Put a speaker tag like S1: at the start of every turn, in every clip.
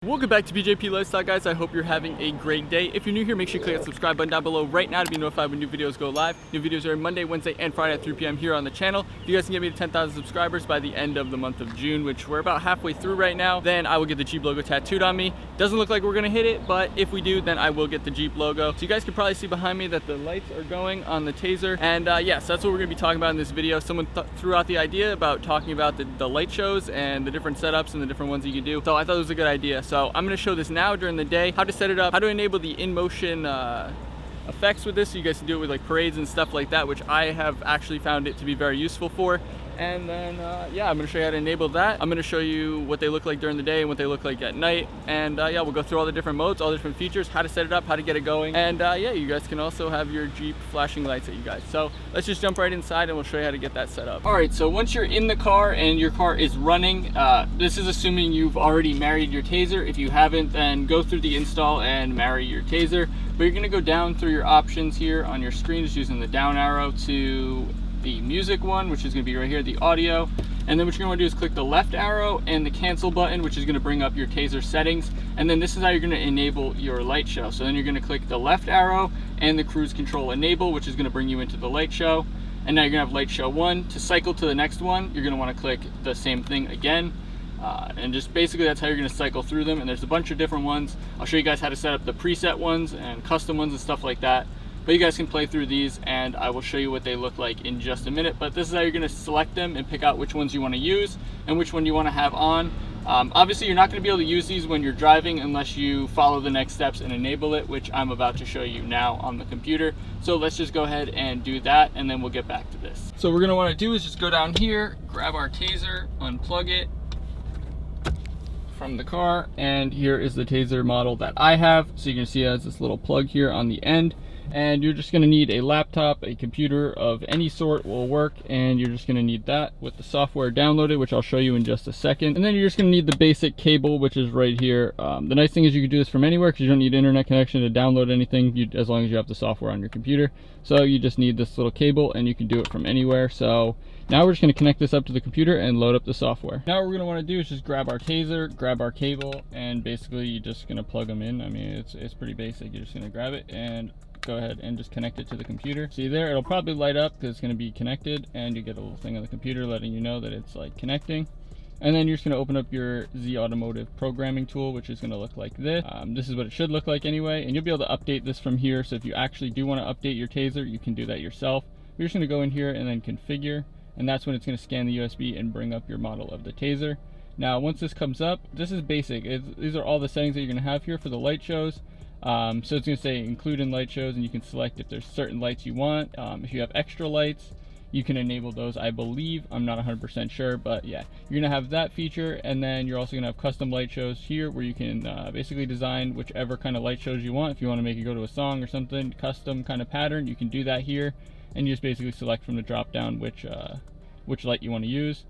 S1: Welcome back to BJP Lifestyle, guys. I hope you're having a great day. If you're new here, make sure you click that subscribe button down below right now to be notified when new videos go live. New videos are Monday, Wednesday, and Friday at 3 p.m. here on the channel. If you guys can get me to 10,000 subscribers by the end of the month of June, which we're about halfway through right now, then I will get the Jeep logo tattooed on me. Doesn't look like we're gonna hit it, but if we do, then I will get the Jeep logo. So you guys can probably see behind me that the lights are going on the Taser. And yes, that's what we're gonna be talking about in this video. Someone threw out the idea about talking about the light shows and the different setups and the different ones you can do. So I thought it was a good idea. So I'm gonna show this now during the day, how to set it up, how to enable the in-motion effects with this, so you guys can do it with like parades and stuff like that, which I have actually found it to be very useful for. And then yeah, I'm going to show you how to enable that. I'm going to show you what they look like during the day and what they look like at night. And yeah, we'll go through all the different modes, all the different features, how to set it up, how to get it going. And yeah, you guys can also have your Jeep flashing lights at you guys. So let's just jump right inside and we'll show you how to get that set up. All right, so once you're in the car and your car is running, this is assuming you've already married your Taser. If you haven't, then go through the install and marry your Taser. But you're going to go down through your options here on your screen, just using the down arrow to the music one, which is going to be right here, the audio. And then what you're going to do is click the left arrow and the cancel button, which is going to bring up your Taser settings. And then this is how you're going to enable your light show. So then you're going to click the left arrow and the cruise control enable, which is going to bring you into the light show. And now you're going to have light show 1. To cycle to the next one, you're going to want to click the same thing again. And just basically that's how you're going to cycle through them. And there's a bunch of different ones. I'll show you guys how to set up the preset ones and custom ones and stuff like that. But you guys can play through these and I will show you what they look like in just a minute. But this is how you're going to select them and pick out which ones you want to use and which one you want to have on. Obviously you're not going to be able to use these when you're driving unless you follow the next steps and enable it, which I'm about to show you now on the computer. So let's just go ahead and do that and then we'll get back to this. So what we're going to want to do is just go down here, grab our Taser, unplug it from the car, and here is the Taser model that I have. So you can see it has this little plug here on the end. And you're just going to need a laptop, a computer of any sort will work, and you're just going to need that with the software downloaded, which I'll show you in just a second. And then you're just going to need the basic cable, which is right here. The nice thing is you can do this from anywhere because you don't need internet connection to download anything, as long as you have the software on your computer. So you just need this little cable and you can do it from anywhere. So now we're just going to connect this up to the computer and load up the software. Now what we're going to want to do is just grab our Taser, grab our cable, and basically you're just going to plug them in. I mean, it's pretty basic. You're just going to grab it and go ahead and just connect it to the computer. See there, it'll probably light up because it's going to be connected, and you get a little thing on the computer letting you know that it's like connecting. And then you're just going to open up your Z-Automotive programming tool, which is going to look like this. This is what it should look like anyway, and you'll be able to update this from here. So if you actually do want to update your Taser, you can do that yourself. You're just going to go in here and then configure, and that's when it's going to scan the USB and bring up your model of the Taser. Now once this comes up, this is basic. These are all the settings that you're going to have here for the light shows. So it's going to say include in light shows, and you can select if there's certain lights you want. If you have extra lights, you can enable those, I believe. I'm not 100% sure, but yeah, you're going to have that feature. And then you're also going to have custom light shows here, where you can basically design whichever kind of light shows you want. If you want to make it go to a song or something, custom kind of pattern, you can do that here. And you just basically select from the drop down which light you want to use.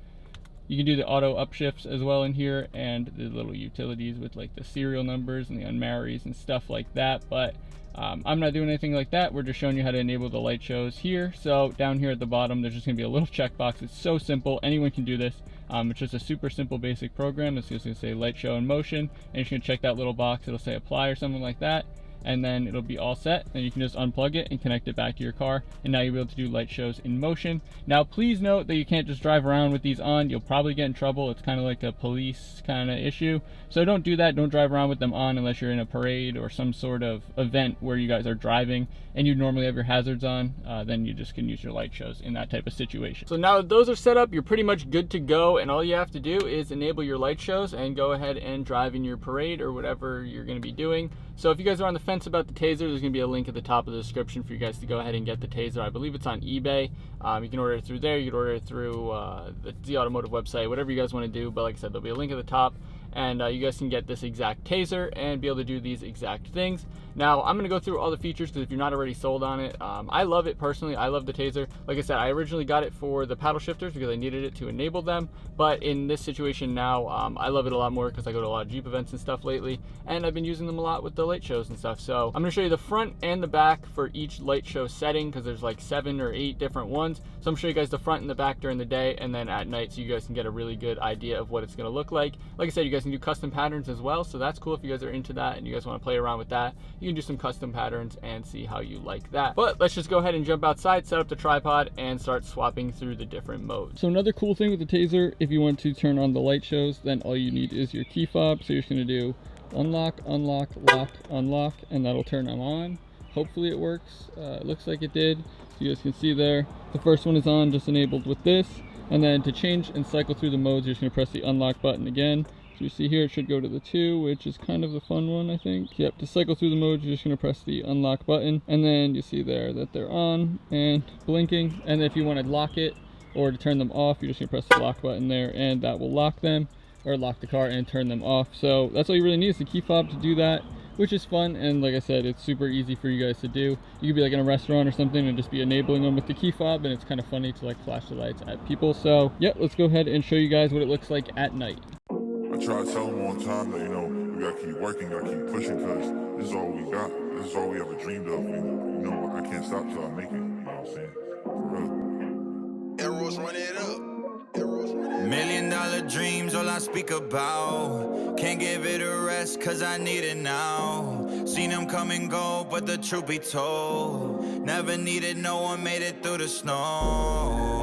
S1: You can do the auto upshifts as well in here, and the little utilities with like the serial numbers and the unmarries and stuff like that. But I'm not doing anything like that. We're just showing you how to enable the light shows here. So down here at the bottom, there's just going to be a little checkbox. It's so simple. Anyone can do this. It's just a super simple basic program. It's just going to say light show in motion, and you're just going to check that little box. It'll say apply or something like that. And then it'll be all set, and you can just unplug it and connect it back to your car, and now you'll be able to do light shows in motion. Now please note that you can't just drive around with these on. You'll probably get in trouble. It's kind of like a police kind of issue, so don't do that. Don't drive around with them on unless you're in a parade or some sort of event where you guys are driving and you normally have your hazards on. Then you just can use your light shows in that type of situation. So now that those are set up, you're pretty much good to go, and all you have to do is enable your light shows and go ahead and drive in your parade or whatever you're going to be doing. So if you guys are on the fence about the Taser, there's going to be a link at the top of the description for you guys to go ahead and get the Taser. I believe it's on eBay. You can order it through there. You can order it through the Z-Automotive website, whatever you guys want to do. But like I said, there'll be a link at the top, and you guys can get this exact Taser and be able to do these exact things. Now, I'm going to go through all the features because if you're not already sold on it, I love it personally. I love the Taser. Like I said, I originally got it for the paddle shifters because I needed it to enable them. But in this situation now, I love it a lot more because I go to a lot of Jeep events and stuff lately, and I've been using them a lot with the light shows and stuff. So I'm going to show you the front and the back for each light show setting because there's like 7 or 8 different ones. So I'm going to show you guys the front and the back during the day and then at night, so you guys can get a really good idea of what it's going to look like. Like I said, you guys guys can do custom patterns as well, so that's cool if you guys are into that and you guys want to play around with that. You can do some custom patterns and see how you like that. But let's just go ahead and jump outside, set up the tripod, and start swapping through the different modes. So another cool thing with the Taser, if you want to turn on the light shows, then all you need is your key fob. So you're just going to do unlock, unlock, lock, unlock, and that'll turn them on. Hopefully it works. It looks like it did. So you guys can see there, the first one is on, just enabled with this. And then to change and cycle through the modes, you're just going to press the unlock button again. So you see here, it should go to the 2, which is kind of the fun one, I think. Yep, to cycle through the modes, you're just going to press the unlock button. And then you see there that they're on and blinking. And then if you want to lock it or to turn them off, you're just going to press the lock button there, and that will lock them, or lock the car and turn them off. So that's all you really need is the key fob to do that, which is fun. And like I said, it's super easy for you guys to do. You could be like in a restaurant or something and just be enabling them with the key fob, and it's kind of funny to like flash the lights at people. So yeah, let's go ahead and show you guys what it looks like at night.
S2: I try to tell them all the time that, you know, we gotta keep working, gotta keep pushing, because this is all we got. This is all we ever dreamed of. You know, I can't stop till I make it. You know what I'm saying? For real.
S3: Arrows run it up. $1 million dreams, all I speak about. Can't give it a rest, cause I need it now. Seen them come and go, but the truth be told, never needed no one, made it through the snow.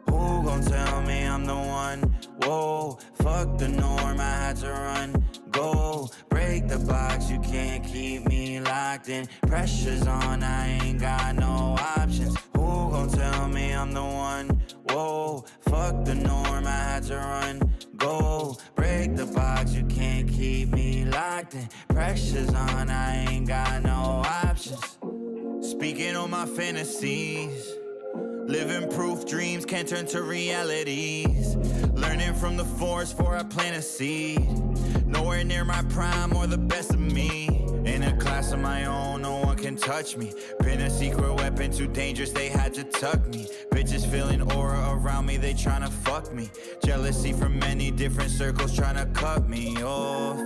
S3: Who gon' tell me I'm the one? Whoa, fuck the norm, I had to run. Go, break the box, you can't keep me locked in. Pressure's on, I ain't got no options. Who gon' tell me I'm the one? Whoa, fuck the norm, I had to run. Go, break the box, you can't keep me locked in. Pressure's on, I ain't got no options. Speaking on my fantasies, living proof dreams can't turn to realities. Learning from the forest for I plant a seed. Nowhere near my prime or the best of me. In a class of my own, no one can touch me. Been a secret weapon, too dangerous, they had to tuck me. Bitches feeling aura around me, they tryna fuck me. Jealousy from many different circles tryna cut me off.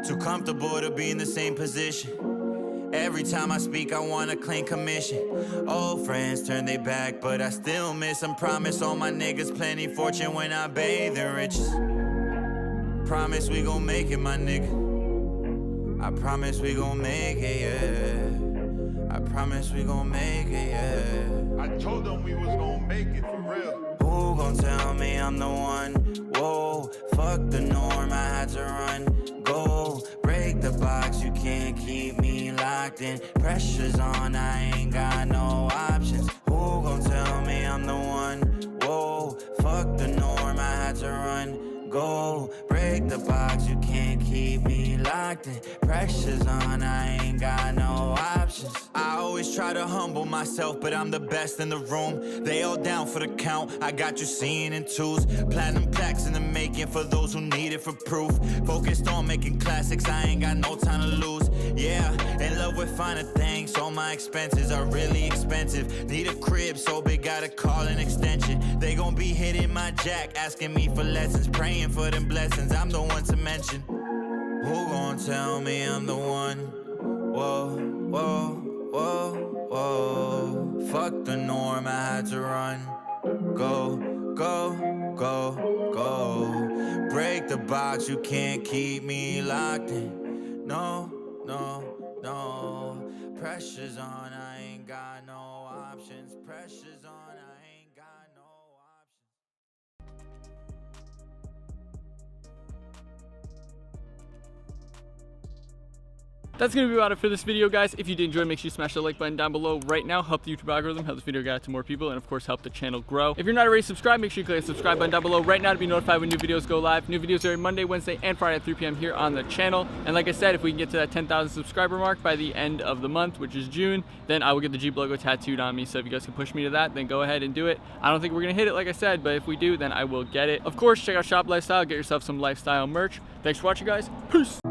S3: Too comfortable to be in the same position. Every time I speak, I wanna claim commission. Old friends turn their back, but I still miss them. Promise all my niggas plenty fortune when I bathe in riches. Promise we gon' make it, my nigga. I promise we gon' make it, yeah. I promise we gon' make it, yeah.
S2: I told them we was gonna make it, for real.
S3: Who gon' tell me I'm the one? Whoa, fuck the norm, I had to run. Go, break the box, you can't keep me locked in. Pressure's on, I ain't got no options. Who gon' tell me I'm the one? Whoa, fuck the norm, I had to run. Go, break the box, you can't keep me locked in. Pressure's on, I ain't got no options. I always try to humble myself, but I'm the best in the room. They all down for the count, I got you seeing in twos. Platinum plaques in the making for those who need it for proof. Focused on making classics, I ain't got no time to lose. Yeah, in love with finer things, so my expenses are really expensive. Need a crib so big, gotta call an extension. They gon' be hitting my jack, asking me for lessons, praying for them blessings, I'm the one to mention. Who gon' tell me I'm the one? Whoa, whoa, whoa, whoa. Fuck the norm, I had to run. Go, go, go, go. Break the box, you can't keep me locked in. No, no, no. Pressure's on, I ain't got no options. Pressure's on, I ain't got no options.
S1: That's going to be about it for this video, guys. If you did enjoy, make sure you smash the like button down below right now. Help the YouTube algorithm, help this video get out to more people, and of course, help the channel grow. If you're not already subscribed, make sure you click the subscribe button down below right now to be notified when new videos go live. New videos every Monday, Wednesday, and Friday at 3 p.m. here on the channel. And like I said, if we can get to that 10,000 subscriber mark by the end of the month, which is June, then I will get the Jeep logo tattooed on me. So if you guys can push me to that, then go ahead and do it. I don't think we're going to hit it, like I said, but if we do, then I will get it. Of course, check out Shop Lifestyle, get yourself some lifestyle merch. Thanks for watching, guys. Peace!